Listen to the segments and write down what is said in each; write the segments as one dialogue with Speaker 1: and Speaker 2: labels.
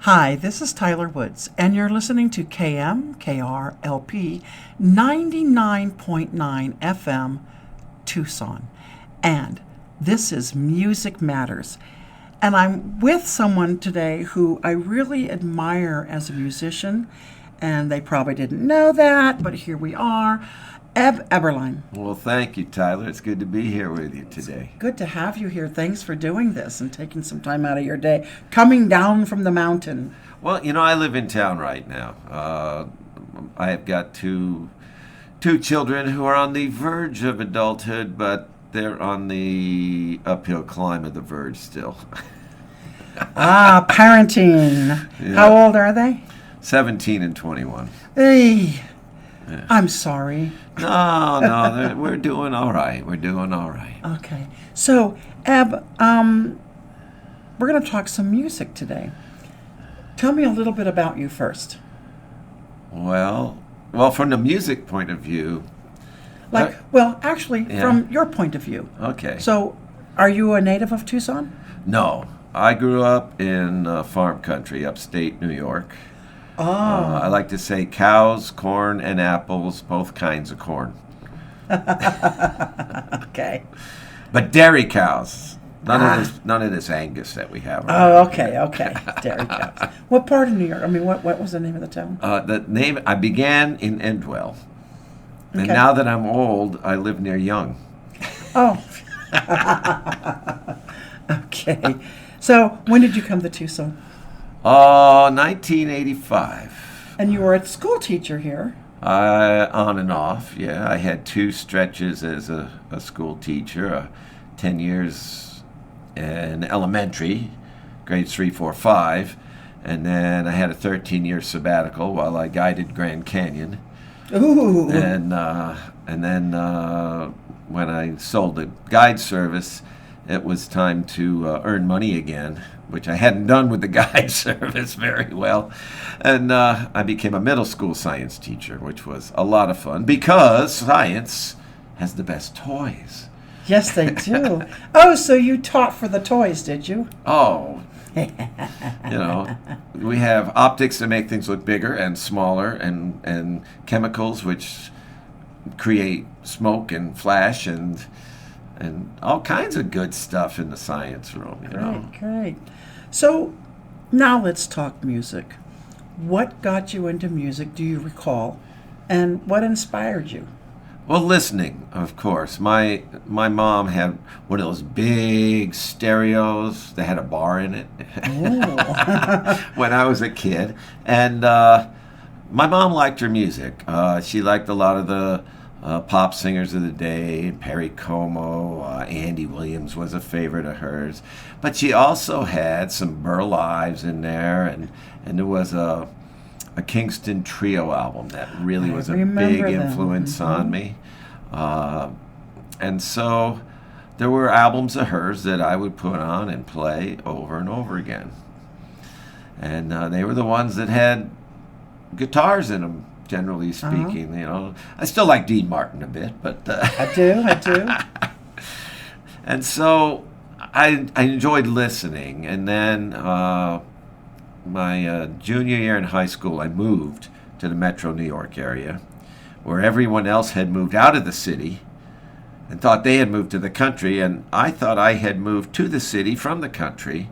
Speaker 1: Hi, this is Tyler Woods, and you're listening to KMKR LP 99.9 FM Tucson. And this is Music Matters. And I'm with someone today who I really admire as a musician, and they probably didn't know that, but here we are. Eberlein.
Speaker 2: Well, thank you, Tyler. It's good to be here with you today.
Speaker 1: It's good to have you here. Thanks for doing this and taking some time out of your day, coming down from the mountain.
Speaker 2: Well, I live in town right now. I have got two children who are on the verge of adulthood, but they're on the uphill climb of the verge still.
Speaker 1: Parenting. Yeah. How old are they?
Speaker 2: 17 and 21.
Speaker 1: Hey. Yeah. I'm sorry.
Speaker 2: No, we're doing all right.
Speaker 1: Okay. So, Eb, we're going to talk some music today. Tell me a little bit about you first.
Speaker 2: Well, from the music point of view.
Speaker 1: From your point of view.
Speaker 2: Okay.
Speaker 1: So, are you a native of Tucson?
Speaker 2: No. I grew up in farm country, upstate New York.
Speaker 1: Oh.
Speaker 2: I like to say cows, corn, and apples, both kinds of corn.
Speaker 1: Okay.
Speaker 2: But dairy cows. None of this Angus that we have.
Speaker 1: Oh, okay. Dairy cows. What part of New York? I mean, what was the name of the town?
Speaker 2: I began in Endwell. Okay. And now that I'm old, I live near Young.
Speaker 1: Oh. Okay. So, when did you come to Tucson?
Speaker 2: 1985.
Speaker 1: And you were a school teacher here?
Speaker 2: On and off, yeah. I had 2 stretches as a school teacher, 10 years in elementary, grades 3, 4, 5, and then I had a 13-year sabbatical while I guided Grand Canyon.
Speaker 1: Ooh.
Speaker 2: And then when I sold the guide service, it was time to earn money again, which I hadn't done with the guide service very well. And I became a middle school science teacher, which was a lot of fun because science has the best toys.
Speaker 1: Yes, they do. Oh, so you taught for the toys, did you?
Speaker 2: Oh. We have optics that make things look bigger and smaller and chemicals which create smoke and flash and all kinds of good stuff in the science room,
Speaker 1: Great. So, now let's talk music. What got you into music, do you recall? And what inspired you?
Speaker 2: Well, listening, of course. My mom had one of those big stereos that had a bar in it when I was a kid. And my mom liked her music. She liked a lot of the pop singers of the day. Perry Como, Andy Williams was a favorite of hers. But she also had some Burl Ives in there, and there was a Kingston Trio album that really was a big influence on me. And so there were albums of hers that I would put on and play over and over again. And they were the ones that had guitars in them, generally speaking. I still like Dean Martin a bit, but
Speaker 1: I do.
Speaker 2: And so I enjoyed listening. And then my junior year in high school, I moved to the metro New York area, where everyone else had moved out of the city and thought they had moved to the country, and I thought I had moved to the city from the country.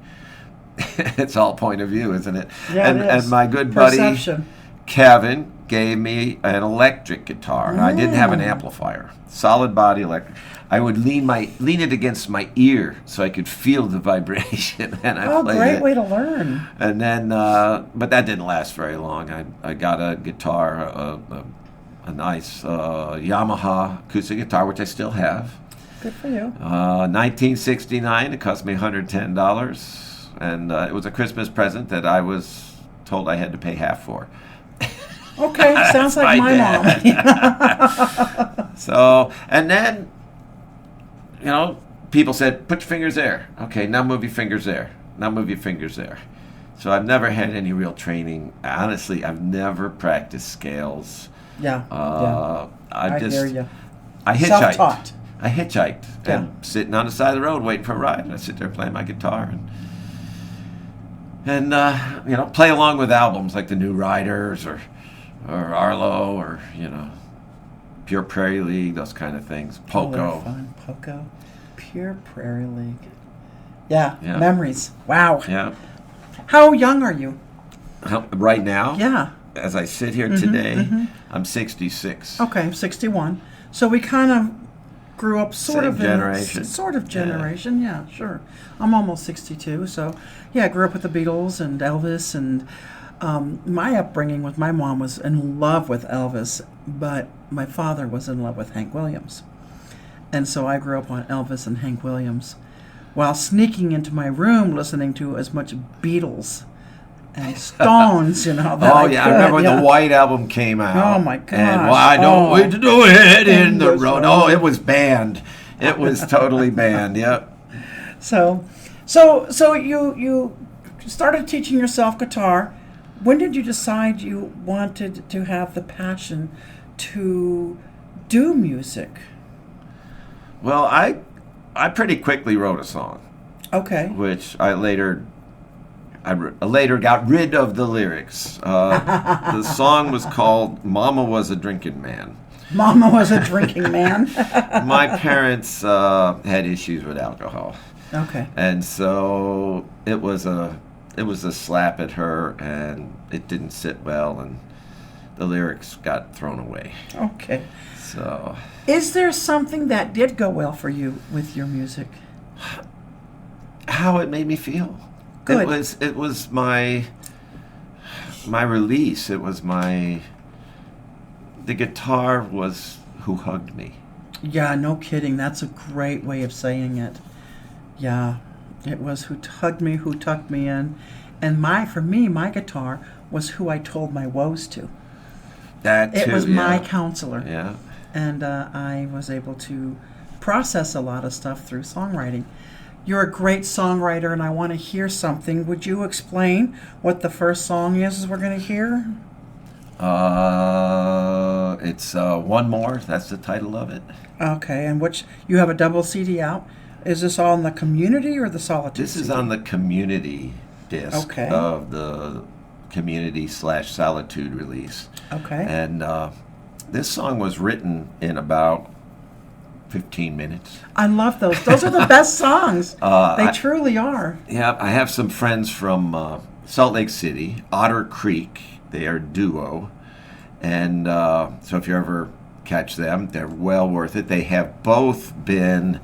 Speaker 2: It's all point of view, isn't it?
Speaker 1: Yeah, it is.
Speaker 2: And my good buddy
Speaker 1: Perception.
Speaker 2: Kevin gave me an electric guitar. I didn't have an amplifier, solid body electric. I would lean it against my ear so I could feel the vibration, and I played it.
Speaker 1: Great way to learn.
Speaker 2: And then, but that didn't last very long. I got a guitar, a nice Yamaha acoustic guitar, which I still have.
Speaker 1: Good for you.
Speaker 2: 1969. It cost me $110, and it was a Christmas present that I was told I had to pay half for.
Speaker 1: Okay, sounds like my mom.
Speaker 2: So, and then, people said, put your fingers there. Okay, now move your fingers there. Now move your fingers there. So I've never had any real training. Honestly, I've never practiced scales.
Speaker 1: Yeah.
Speaker 2: I
Speaker 1: hear you.
Speaker 2: I hitchhiked.
Speaker 1: Self-taught.
Speaker 2: I hitchhiked and sitting on the side of the road waiting for a ride. And I sit there playing my guitar. and play along with albums like the New Riders or Arlo or Pure Prairie League, those kind of things. Poco.
Speaker 1: Oh, fun. Poco. Pure Prairie League. Yeah, memories. Wow.
Speaker 2: Yeah.
Speaker 1: How young are you?
Speaker 2: Right now?
Speaker 1: Yeah.
Speaker 2: As I sit here today, I'm 66.
Speaker 1: Okay, 61. So we kind of grew up sort of generation. Yeah, sure. I'm almost 62. So, yeah, I grew up with the Beatles and Elvis. And my upbringing with my mom was in love with Elvis, but my father was in love with Hank Williams. And so I grew up on Elvis and Hank Williams while sneaking into my room listening to as much Beatles and Stones, that
Speaker 2: I remember when the White Album came out.
Speaker 1: Oh my gosh!
Speaker 2: And why don't we do it in the road? Oh, it was banned. It was totally banned. Yep.
Speaker 1: So you started teaching yourself guitar. When did you decide you wanted to have the passion to do music?
Speaker 2: Well, I pretty quickly wrote a song.
Speaker 1: Okay.
Speaker 2: Which I later got rid of the lyrics. The song was called "Mama Was a Drinking Man."
Speaker 1: Mama was a drinking man.
Speaker 2: My parents had issues with alcohol.
Speaker 1: Okay.
Speaker 2: And so it was a slap at her, and it didn't sit well, and the lyrics got thrown away.
Speaker 1: Okay.
Speaker 2: So.
Speaker 1: Is there something that did go well for you with your music?
Speaker 2: How it made me feel.
Speaker 1: Good.
Speaker 2: It was my release. It was the guitar was who hugged me.
Speaker 1: Yeah, no kidding. That's a great way of saying it. Yeah, it was who hugged me, who tucked me in. And for me, my guitar was who I told my woes to.
Speaker 2: That too,
Speaker 1: it was my counselor.
Speaker 2: Yeah.
Speaker 1: And I was able to process a lot of stuff through songwriting. You're a great songwriter, and I want to hear something. Would you explain what the first song is we're going to hear?
Speaker 2: It's One More. That's the title of it.
Speaker 1: Okay, and you have a double CD out. Is this all in the Community or the Solitude?
Speaker 2: This is on the Community disc of the Community/Solitude release.
Speaker 1: Okay.
Speaker 2: And this song was written in about 15 minutes.
Speaker 1: I love those. Those are the best songs. They truly are.
Speaker 2: Yeah, I have some friends from Salt Lake City, Otter Creek. They are a duo. And so if you ever catch them, they're well worth it. They have both been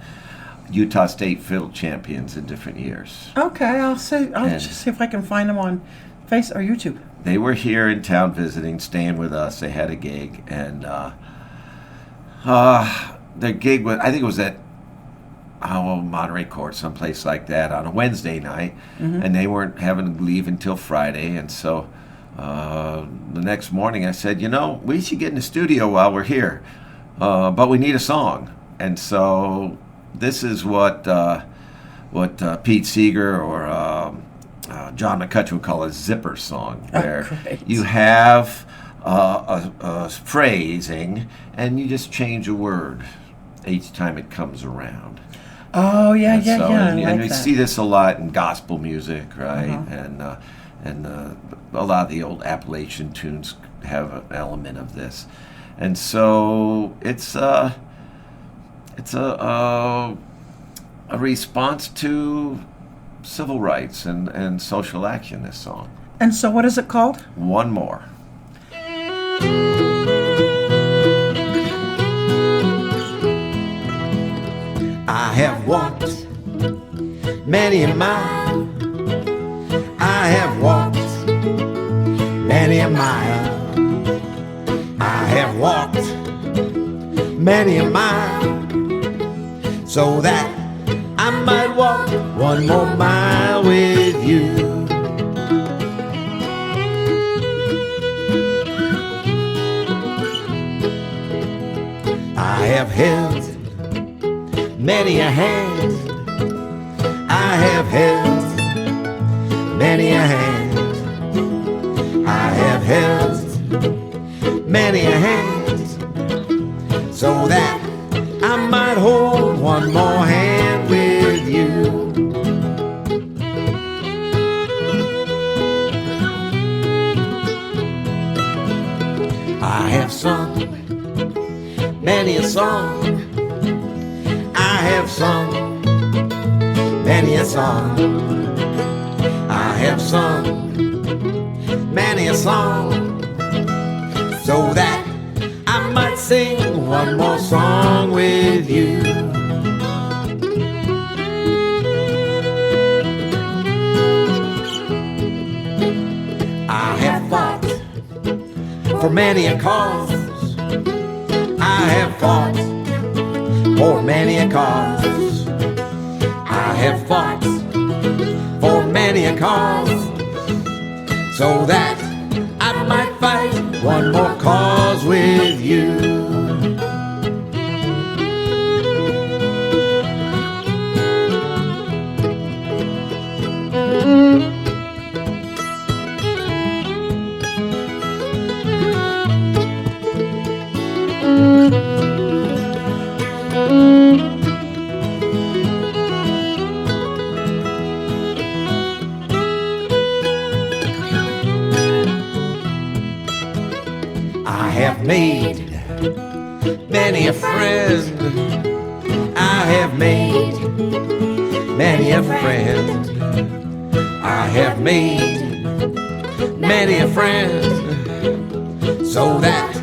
Speaker 2: Utah State fiddle champions in different years.
Speaker 1: Okay, I'll just see if I can find them on Facebook or YouTube.
Speaker 2: They were here in town visiting, staying with us. They had a gig, and their gig was, I think it was at Monterey Court, someplace like that, on a Wednesday night, and they weren't having to leave until Friday, and so the next morning I said, we should get in the studio while we're here, but we need a song. And so this is what Pete Seeger or John McCutcheon would call a zipper song, where you have a phrasing and you just change a word each time it comes around.
Speaker 1: Oh, yeah,
Speaker 2: and
Speaker 1: yeah.
Speaker 2: And we see this a lot in gospel music, right? And a lot of the old Appalachian tunes have an element of this. And so it's a response to civil rights and social action, this song.
Speaker 1: And so what is it called?
Speaker 2: One More.
Speaker 3: I have walked many a mile. I have walked many a mile. I have walked many a mile, so that I might walk one more mile with you. I have held many a hand. I have held many a hand. I have held many a hand, so that I might hold one more hand with you. have sung many a song. I have sung many a song. I have sung many a song, so that I might sing one more song with you. I have fought for many a cause. I have fought for many a cause. I have fought for many a cause, so that I might fight one more cause with you. I have made many a friend. I have made many a friend. I have made many a friend, so that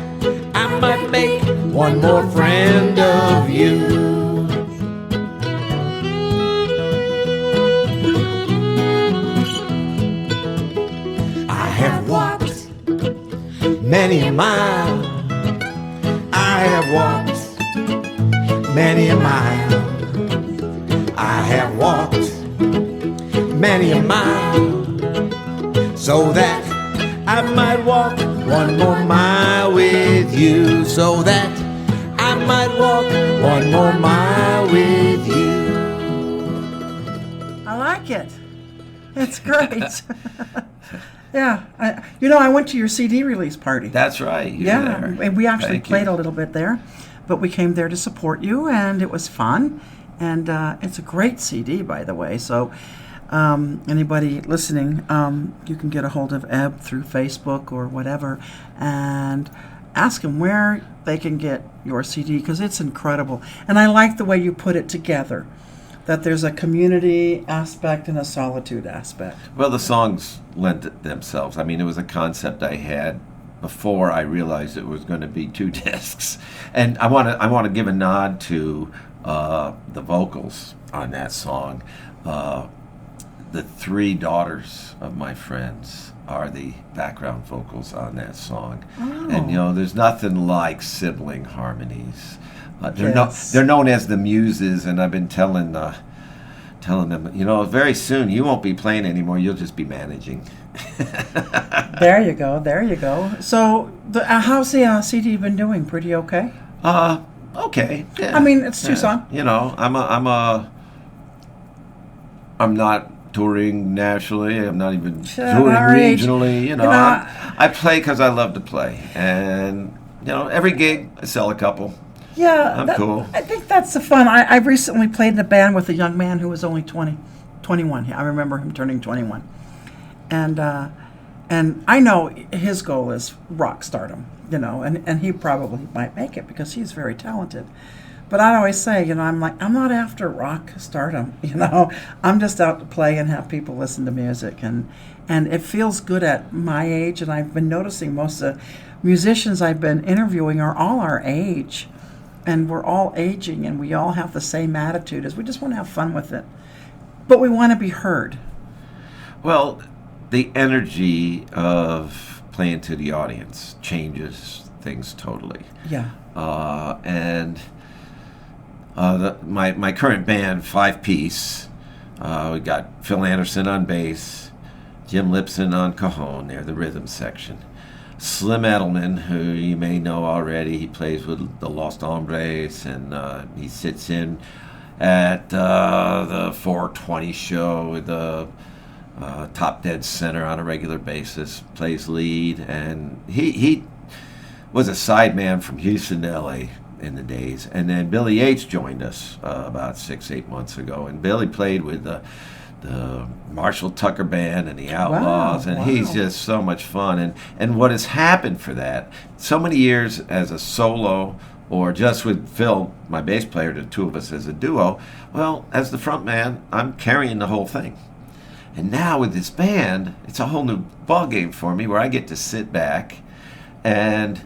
Speaker 3: I might make one more friend of you. I have walked many a mile. I have walked many a mile. I have walked many a mile, so that I might walk one more mile with you. So that I might walk one more mile with you.
Speaker 1: I like it. It's great. Yeah. I went to your CD release party.
Speaker 2: That's right. You were there.
Speaker 1: And we actually
Speaker 2: Thank
Speaker 1: played
Speaker 2: you.
Speaker 1: a little bit there, but we came there to support you, and it was fun. And it's a great CD, by the way. So anybody listening, you can get a hold of Eb through Facebook or whatever, and ask them where they can get your CD, because it's incredible. And I like the way you put it together, that there's a community aspect and a solitude aspect.
Speaker 2: Well, the songs lent themselves. I mean, it was a concept I had before I realized it was going to be 2 discs. And I want to give a nod to the vocals on that song. The 3 daughters of my friends are the background vocals on that song.
Speaker 1: Oh.
Speaker 2: And there's nothing like sibling harmonies.
Speaker 1: Yes.
Speaker 2: They're known as the Muses, and I've been telling them, very soon you won't be playing anymore. You'll just be managing.
Speaker 1: There you go. So how's the CD been doing? Pretty okay?
Speaker 2: Okay. Yeah.
Speaker 1: I mean, it's Tucson.
Speaker 2: I'm not touring nationally. I'm not even touring
Speaker 1: our age,
Speaker 2: regionally. I play because I love to play, and every gig I sell a couple.
Speaker 1: Yeah,
Speaker 2: cool.
Speaker 1: I think that's the fun. I recently played in a band with a young man who was only 21. I remember him turning 21. And I know his goal is rock stardom, and he probably might make it because he's very talented. But I always say, I'm not after rock stardom, I'm just out to play and have people listen to music. And it feels good at my age, and I've been noticing most of the musicians I've been interviewing are all our age. And we're all aging, and we all have the same attitude, as we just want to have fun with it. But we want to be heard.
Speaker 2: Well, the energy of playing to the audience changes things totally.
Speaker 1: Yeah.
Speaker 2: My current band, 5-piece, we got Phil Anderson on bass, Jim Lipson on cajon, they're the rhythm section. Slim Edelman, who you may know already, he plays with the Lost Hombres, and he sits in at the 420 show with the Top Dead Center on a regular basis, plays lead, and he was a sideman from Houston to LA in the days. And then Billy Yates joined us about 6-8 months ago, and Billy played with the Marshall Tucker Band and the Outlaws, and he's just so much fun. And what has happened for that, so many years as a solo, or just with Phil, my bass player, the two of us as a duo, well, as the front man, I'm carrying the whole thing. And now with this band, it's a whole new ballgame for me where I get to sit back and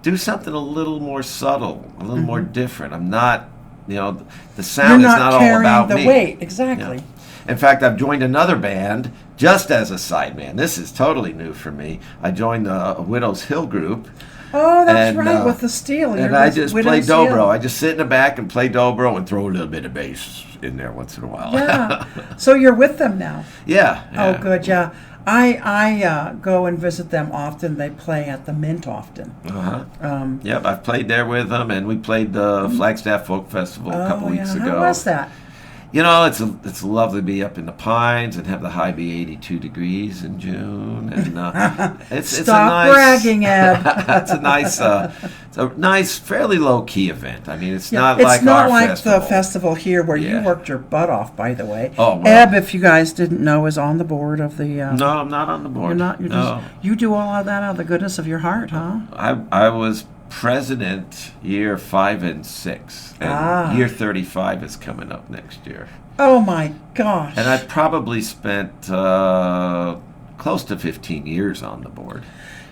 Speaker 2: do something a little more subtle, a little more different. I'm not, the sound is not all about me. You're not carrying
Speaker 1: the weight, exactly.
Speaker 2: In fact, I've joined another band just as a sideman. This is totally new for me. I joined the Widow's Hill group.
Speaker 1: Oh, that's right, with the steel.
Speaker 2: And I just play dobro. I just sit in the back and play dobro and throw a little bit of bass in there once in a while.
Speaker 1: Yeah. So you're with them now?
Speaker 2: Yeah.
Speaker 1: Oh, good, yeah. I go and visit them often. They play at the Mint often.
Speaker 2: Yep, I've played there with them, and we played the Flagstaff Folk Festival a couple weeks ago.
Speaker 1: How was that?
Speaker 2: It's lovely to be up in the pines and have the high be 82 degrees in June, and it's a nice
Speaker 1: bragging, Eb.
Speaker 2: It's a nice, fairly low key event. I mean, it's not like
Speaker 1: the festival here where you worked your butt off. By the way,
Speaker 2: well,
Speaker 1: Eb, if you guys didn't know, is on the board of the.
Speaker 2: No, I'm not on the board.
Speaker 1: You're not. You do all of that out of the goodness of your heart, huh?
Speaker 2: I was president year 5 and 6, and year 35 is coming up next year.
Speaker 1: Oh my gosh!
Speaker 2: And I've probably spent close to 15 years on the board.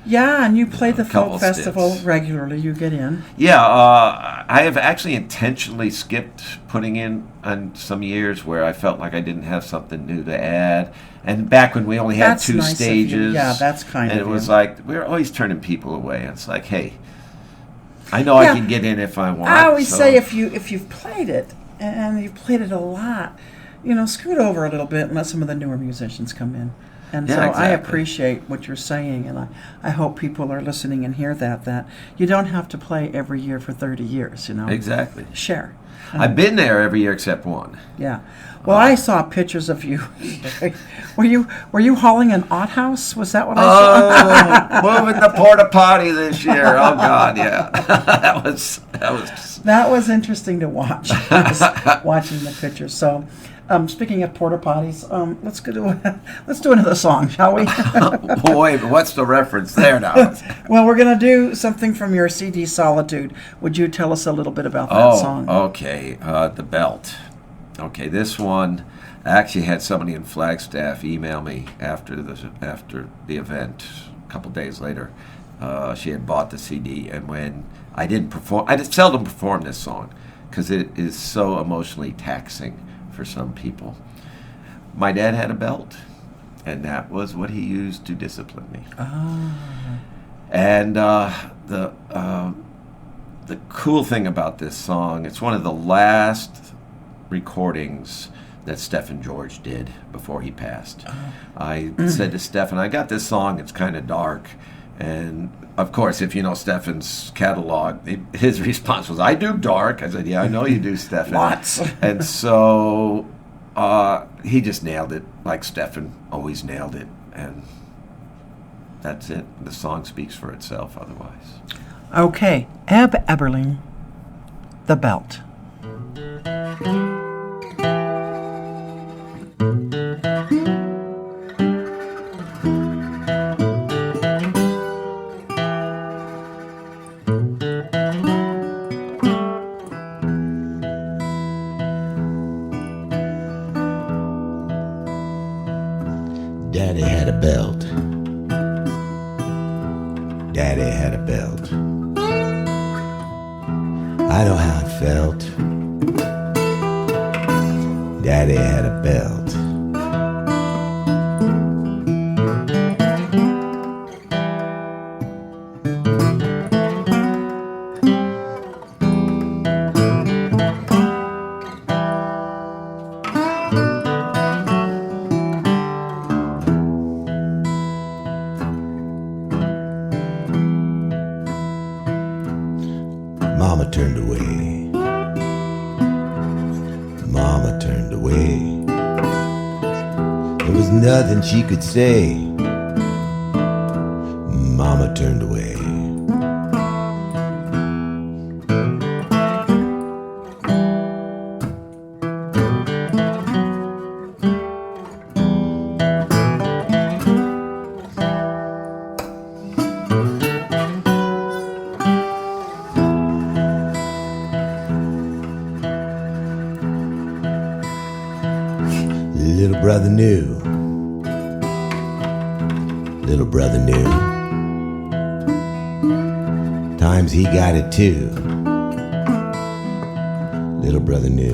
Speaker 1: Yeah, and you play the folk festival regularly. You get in.
Speaker 2: Yeah, I have actually intentionally skipped putting in on some years where I felt like I didn't have something new to add. And back when we only had two stages,
Speaker 1: yeah, that's kind of.
Speaker 2: And it was like we were always turning people away. And it's like, hey, I know I can get in if I want.
Speaker 1: I always say if you've played it and you've played it a lot, scoot over a little bit and let some of the newer musicians come in. And so exactly. I appreciate what you're saying, and I hope people are listening and hear that you don't have to play every year for 30 years,
Speaker 2: Exactly.
Speaker 1: Share.
Speaker 2: I've been there every year except one.
Speaker 1: Yeah. Well, I saw pictures of you. Were you hauling an outhouse? Was that what I saw?
Speaker 2: Oh, moving the porta potty this year. Oh God, yeah.
Speaker 1: That was interesting to watch. I was watching the pictures. So, speaking of porta potties, let's do another song, shall we?
Speaker 2: Boy, but what's the reference there now?
Speaker 1: Well, we're going to do something from your CD, Solitude. Would you tell us a little bit about that song?
Speaker 2: Okay. The Belt. Okay, this one, I actually had somebody in Flagstaff email me after the event a couple days later. She had bought the CD, and when I didn't perform, I seldom perform this song because it is so emotionally taxing for some people. My dad had a belt, and that was what he used to discipline me. And the cool thing about this song, it's one of the last recordings that Stephen George did before he passed. I said to Stephen, I got this song, it's kind of dark. And of course, if you know Stephen's catalog, his response was, I do dark. I said, yeah, I know you do, Stephen.
Speaker 1: Lots.
Speaker 2: And so he just nailed it, like Stephen always nailed it. And that's it. The song speaks for itself otherwise.
Speaker 1: Okay, Eberlein, The Belt.
Speaker 3: Daddy had a belt. Daddy had a belt. I know how it felt. Daddy had a belt. Mama turned away. Mama turned away. There was nothing she could say. Mama turned away. Little brother knew. Times he got it too. Little brother knew.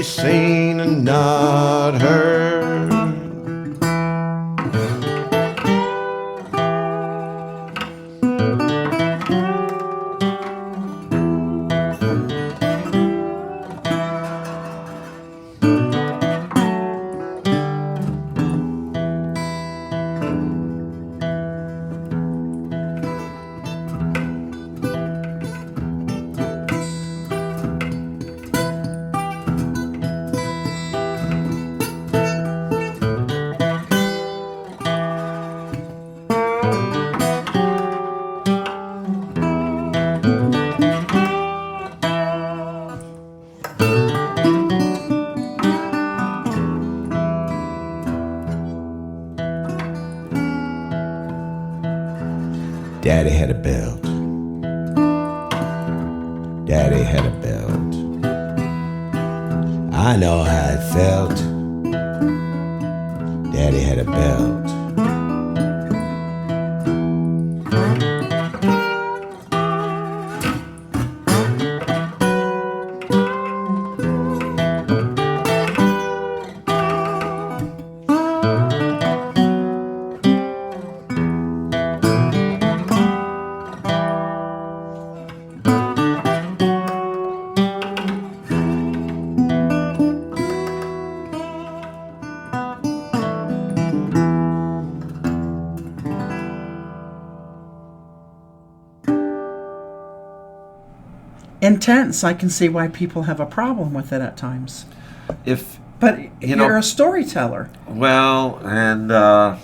Speaker 3: Seen and not heard. Daddy had a belt. Daddy had a belt. I know how it felt. Daddy had a belt.
Speaker 1: Intense. I can see why people have a problem with it at times. But you're a storyteller.
Speaker 2: Well, and I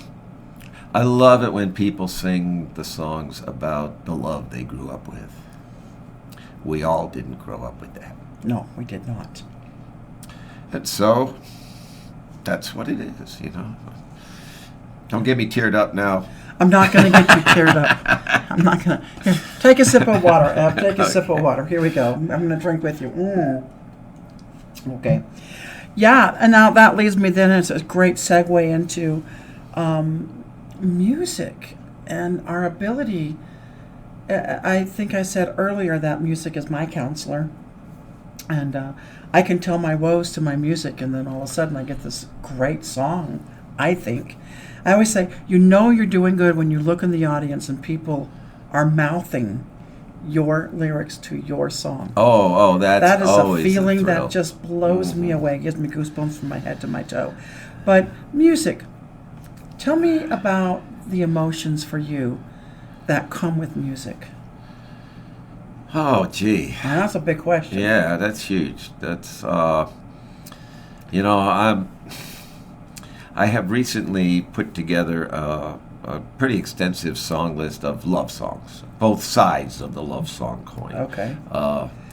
Speaker 2: love it when people sing the songs about the love they grew up with. We all didn't grow up with that.
Speaker 1: No, we did not.
Speaker 2: And so, that's what it is, Don't get me teared up now.
Speaker 1: I'm not going to get you teared up. I'm not going to. Here, take a sip of water, Eb. Take a sip of water. Here we go. I'm going to drink with you. Okay. Yeah, and now that leads me then, it's a great segue into music and our ability. I think I said earlier that music is my counselor. And I can tell my woes to my music, and then all of a sudden I get this great song, I think. I always say, you're doing good when you look in the audience and people are mouthing your lyrics to your song.
Speaker 2: That
Speaker 1: is
Speaker 2: always
Speaker 1: a feeling
Speaker 2: a thrill.
Speaker 1: that just blows me away, gives me goosebumps from my head to my toe. But music, tell me about the emotions for you that come with music.
Speaker 2: Oh, gee.
Speaker 1: And that's a big question.
Speaker 2: Yeah, that's huge. That's, I have recently put together a pretty extensive song list of love songs, both sides of the love song coin.
Speaker 1: Okay.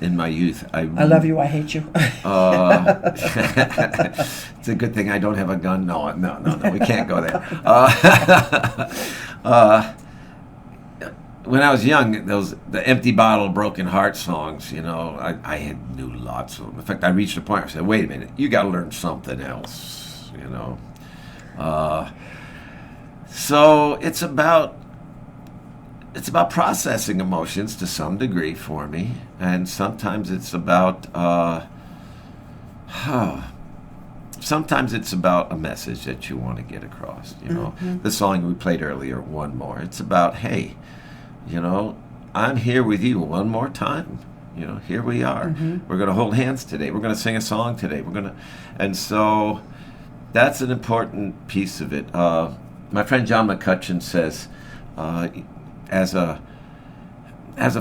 Speaker 2: In my youth, I
Speaker 1: love you, I hate you.
Speaker 2: It's a good thing I don't have a gun. No, we can't go there. When I was young, the Empty Bottle, Broken Heart songs, I knew lots of them. In fact, I reached a point where I said, wait a minute, you got to learn something else, So it's about processing emotions to some degree for me, and sometimes it's about sometimes it's about a message that you want to get across. The song we played earlier, One More. It's about, hey, I'm here with you one more time. You know, here we are. We're going to hold hands today. We're going to sing a song today. And so that's an important piece of it. My friend John McCutcheon says, as a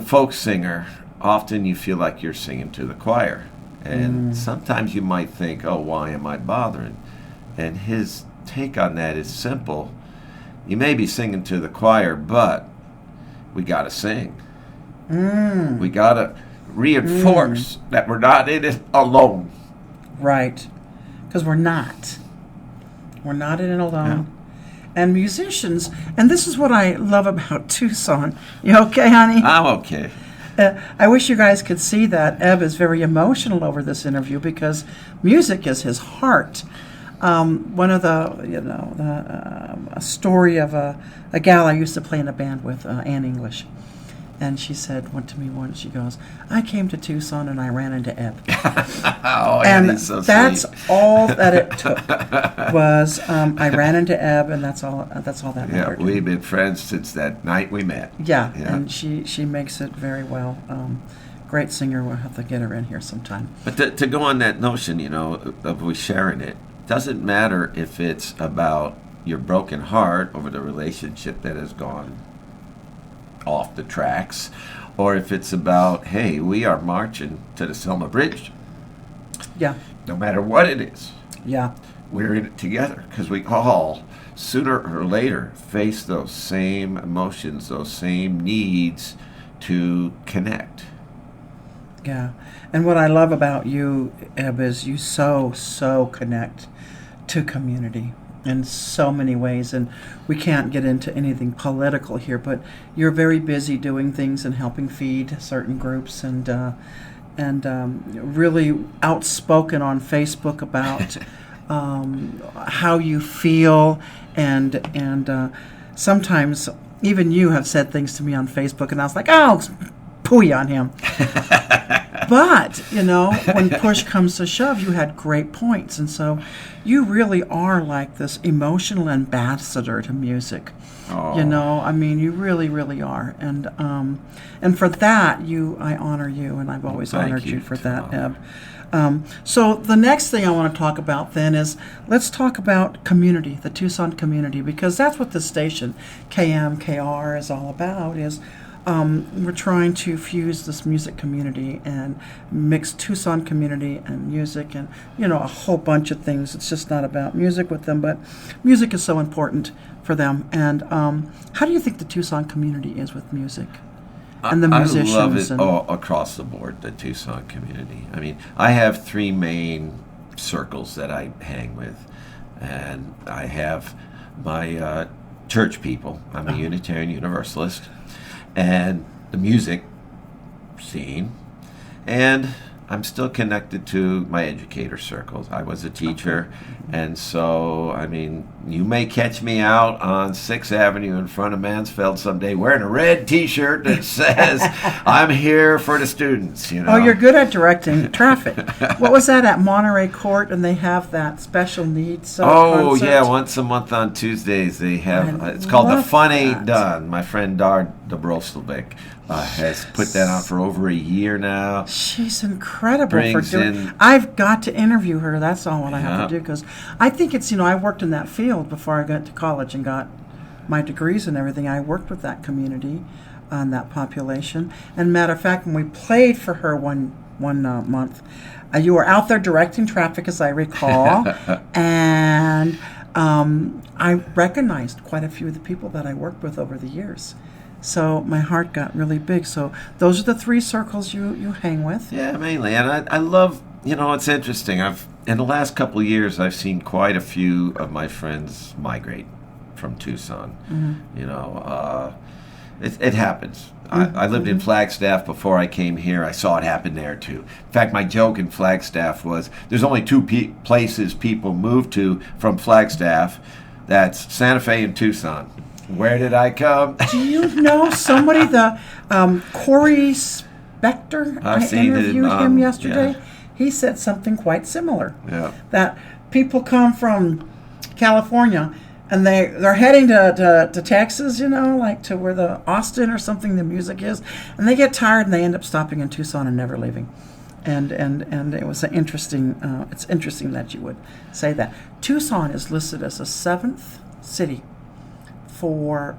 Speaker 2: folk singer, often you feel like you're singing to the choir. And sometimes you might think, oh, why am I bothering? And his take on that is simple. You may be singing to the choir, but we got to sing. We got to reinforce that we're not in it alone.
Speaker 1: Right. Because we're not. We're not in it alone. Yeah. And musicians, and this is what I love about Tucson. You okay, honey?
Speaker 2: I'm okay.
Speaker 1: I wish you guys could see that. Eb is very emotional over this interview because music is his heart. One of a story of a gal I used to play in a band with, Ann English. And she said to me once, she goes, I came to Tucson and I ran into Eb.
Speaker 2: Oh,
Speaker 1: and
Speaker 2: Annie's so
Speaker 1: that's
Speaker 2: sweet.
Speaker 1: all that it took was I ran into Eb, and that's all that mattered.
Speaker 2: Yeah, we've been friends since that night we met.
Speaker 1: Yeah. And she makes it very well. Great singer. We'll have to get her in here sometime.
Speaker 2: But to go on that notion, of we sharing it, doesn't matter if it's about your broken heart over the relationship that has gone off the tracks, or if it's about, hey, we are marching to the Selma Bridge.
Speaker 1: Yeah.
Speaker 2: No matter what it is.
Speaker 1: Yeah.
Speaker 2: We're in it together because we all, sooner or later, face those same emotions, those same needs to connect.
Speaker 1: Yeah. And what I love about you, Eb, is you so connect to community in so many ways. And we can't get into anything political here, but you're very busy doing things and helping feed certain groups, and really outspoken on Facebook about how you feel, and sometimes even you have said things to me on Facebook, and I was like, oh, pooey on him. But, when push comes to shove, you had great points. And so you really are like this emotional ambassador to music.
Speaker 2: Oh.
Speaker 1: You really, really are. And for that, I honor you, and I've always honored you for that, Eb. So the next thing I want to talk about then is, let's talk about community, the Tucson community, because that's what the station KMKR is all about, is we're trying to fuse this music community and mix Tucson community and music and, a whole bunch of things. It's just not about music with them, but music is so important for them. And how do you think the Tucson community is with music and the musicians?
Speaker 2: I love it all across the board, the Tucson community. I have three main circles that I hang with. And I have my church people. I'm a Unitarian Universalist. And the music scene, and I'm still connected to my educator circles. I was a teacher, and so, you may catch me out on 6th Avenue in front of Mansfield someday wearing a red T-shirt that says, I'm here for the students,
Speaker 1: Oh, you're good at directing traffic. What was that at Monterey Court, and they have that special needs concert?
Speaker 2: Yeah, once a month on Tuesdays they have, it's called The Fun Ain't Done. My friend Dar Dobrostelbeck has put that on for over a year now.
Speaker 1: She's incredible for doing. I've got to interview her. That's all what I have to do, because I think it's, I worked in that field before I got to college and got my degrees and everything. I worked with that community and that population. And matter of fact, when we played for her one month, you were out there directing traffic, as I recall, and I recognized quite a few of the people that I worked with over the years. So my heart got really big. So those are the three circles you hang with.
Speaker 2: Yeah, mainly. And I love, it's interesting. In the last couple of years, I've seen quite a few of my friends migrate from Tucson. It happens. I lived in Flagstaff before I came here. I saw it happen there too. In fact, my joke in Flagstaff was, there's only two places people move to from Flagstaff. That's Santa Fe and Tucson. Where did I come?
Speaker 1: Do you know somebody, the Corey Spector? I interviewed him yesterday. Yeah. He said something quite similar.
Speaker 2: Yeah.
Speaker 1: That people come from California and they're heading to Texas, like to where the Austin or something the music is, and they get tired and they end up stopping in Tucson and never leaving. And it was an interesting. It's interesting that you would say that. Tucson is listed as the 7th city for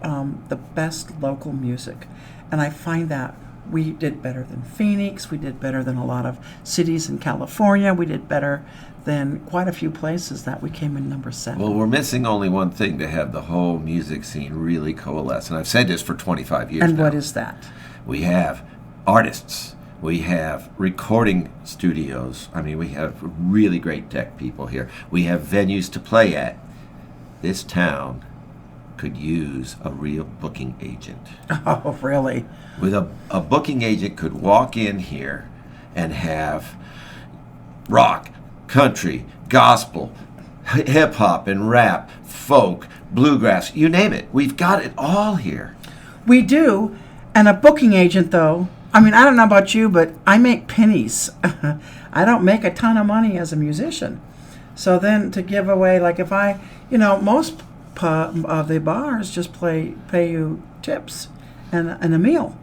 Speaker 1: the best local music, and I find that we did better than Phoenix. We did better than a lot of cities in California. We did better than quite a few places that we came in number 7.
Speaker 2: Well, we're missing only one thing to have the whole music scene really coalesce, and I've said this for 25 years
Speaker 1: and
Speaker 2: now.
Speaker 1: what is that?
Speaker 2: We have artists. We have recording studios. I mean, we have really great tech people here. We have venues to play at. This town could use a real booking agent.
Speaker 1: Oh, really?
Speaker 2: With a booking agent could walk in here and have rock, country, gospel, hip-hop and rap, folk, bluegrass, you name it. We've got it all here.
Speaker 1: We do. And a booking agent, though, I mean, I don't know about you, but I make pennies. I don't make a ton of money as a musician. So then to give away, like if most of the bars just pay you tips and a meal.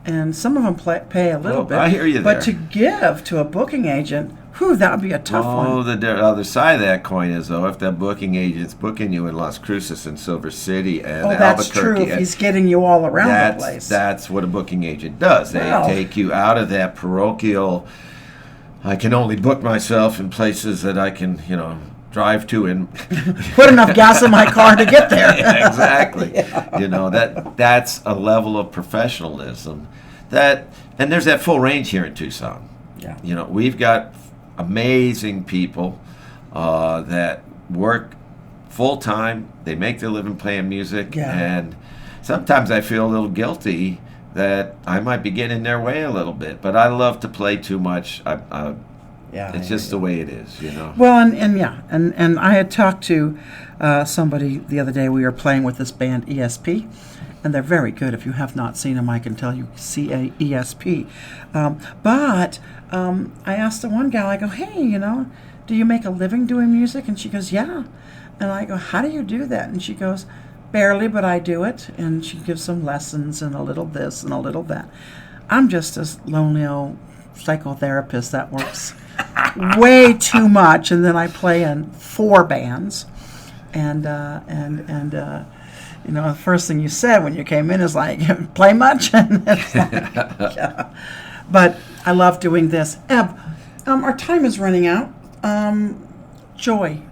Speaker 1: And some of them pay a little bit.
Speaker 2: I hear you there.
Speaker 1: But to give to a booking agent, that would be a tough one.
Speaker 2: Oh, the other side of that coin is, though, if that booking agent's booking you in Las Cruces and Silver City and Albuquerque.
Speaker 1: That's true. If he's getting you all around the place.
Speaker 2: That's what a booking agent does. They take you out of that parochial, I can only book myself in places that I can, drive to and
Speaker 1: put enough gas in my car to get there.
Speaker 2: Yeah, exactly. Yeah. That's a level of professionalism and there's that full range here in Tucson.
Speaker 1: Yeah.
Speaker 2: We've got amazing people that work full time. They make their living playing music, and sometimes I feel a little guilty that I might be getting in their way a little bit. But I love to play too much. It's just the way it is,
Speaker 1: Well, and I had talked to somebody the other day. We were playing with this band ESP, and they're very good. If you have not seen them, I can tell you CAESP. But I asked the one gal, I go, hey, do you make a living doing music? And she goes, yeah. And I go, how do you do that? And she goes, barely, but I do it. And she gives some lessons and a little this and a little that. I'm just a lonely old psychotherapist that works way too much, and then I play in 4 bands, and the first thing you said when you came in is like, play much? And it's like, yeah. But I love doing this. Eb, our time is running out. Joy,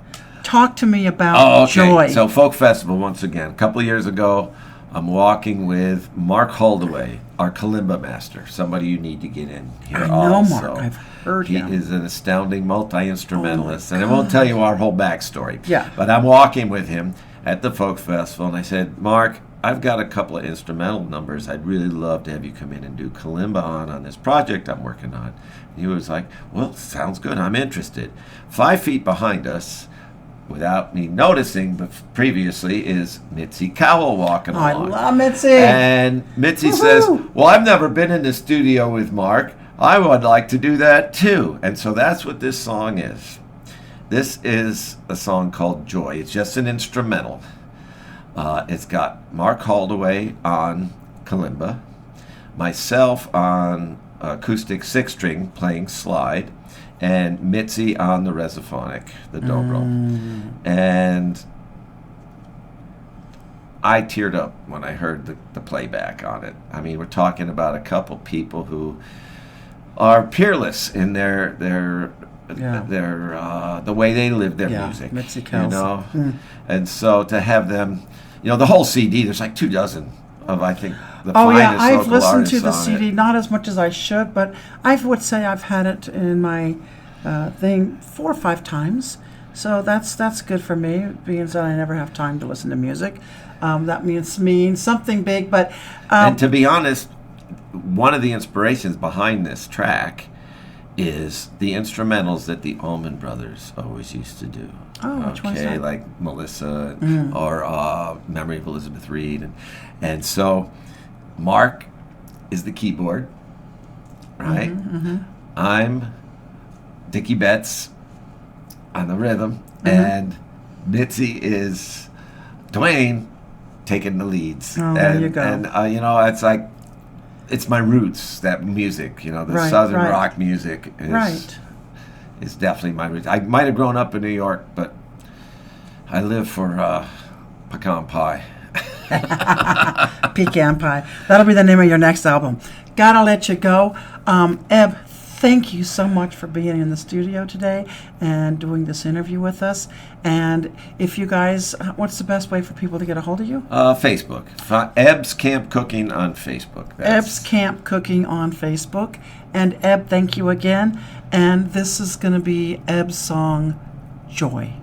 Speaker 1: talk to me about joy.
Speaker 2: So Folk Festival, once again, a couple of years ago, I'm walking with Mark Holdaway, our kalimba master, somebody you need to get in here.
Speaker 1: I know Mark. I've heard him.
Speaker 2: He is an astounding multi-instrumentalist, and I won't tell you our whole backstory.
Speaker 1: Yeah.
Speaker 2: But I'm walking with him at the Folk Festival, and I said, Mark, I've got a couple of instrumental numbers I'd really love to have you come in and do kalimba on this project I'm working on. And he was like, well, sounds good. I'm interested. 5 feet behind us, without me noticing, but previously, is Mitzi Cowell walking along.
Speaker 1: I love Mitzi.
Speaker 2: And Mitzi says, well, I've never been in the studio with Mark. I would like to do that too. And so that's what this song is. This is a song called Joy. It's just an instrumental. It's got Mark Holdaway on kalimba, myself on acoustic 6-string playing slide, and Mitzi on the resophonic, the dobro. And I teared up when I heard the playback on it. I mean, we're talking about a couple people who are peerless in their the way they live their music.
Speaker 1: Mitzi Kelsey.
Speaker 2: And so to have them, the whole CD, there's like 24 of, I think, the
Speaker 1: finest
Speaker 2: local
Speaker 1: I've listened to the
Speaker 2: on
Speaker 1: CD,
Speaker 2: it.
Speaker 1: not as much as I should, but I would say I've had it in my thing 4 or 5 times. So that's good for me, being that I never have time to listen to music. That means something big, but...
Speaker 2: and to be honest, one of the inspirations behind this track is the instrumentals that the Allman Brothers always used to do.
Speaker 1: Oh, which one's that?
Speaker 2: Like Melissa or Memory of Elizabeth Reed. And so Mark is the keyboard, right? I'm Dickie Betts on the rhythm, and Mitzi is Dwayne taking the leads.
Speaker 1: Oh,
Speaker 2: and,
Speaker 1: there you go.
Speaker 2: And, it's like, it's my roots, that music, the
Speaker 1: Right,
Speaker 2: Southern
Speaker 1: right.
Speaker 2: rock music is definitely my roots. I might have grown up in New York, but I live for pecan pie.
Speaker 1: Pecan pie. That'll be the name of your next album. Gotta let you go. Eb, thank you so much for being in the studio today and doing this interview with us. And if you guys, what's the best way for people to get a hold of you?
Speaker 2: Facebook. Eb's Camp Cooking on Facebook.
Speaker 1: Eb's Camp Cooking on Facebook. And Eb, thank you again. And this is going to be Eb's song, Joy.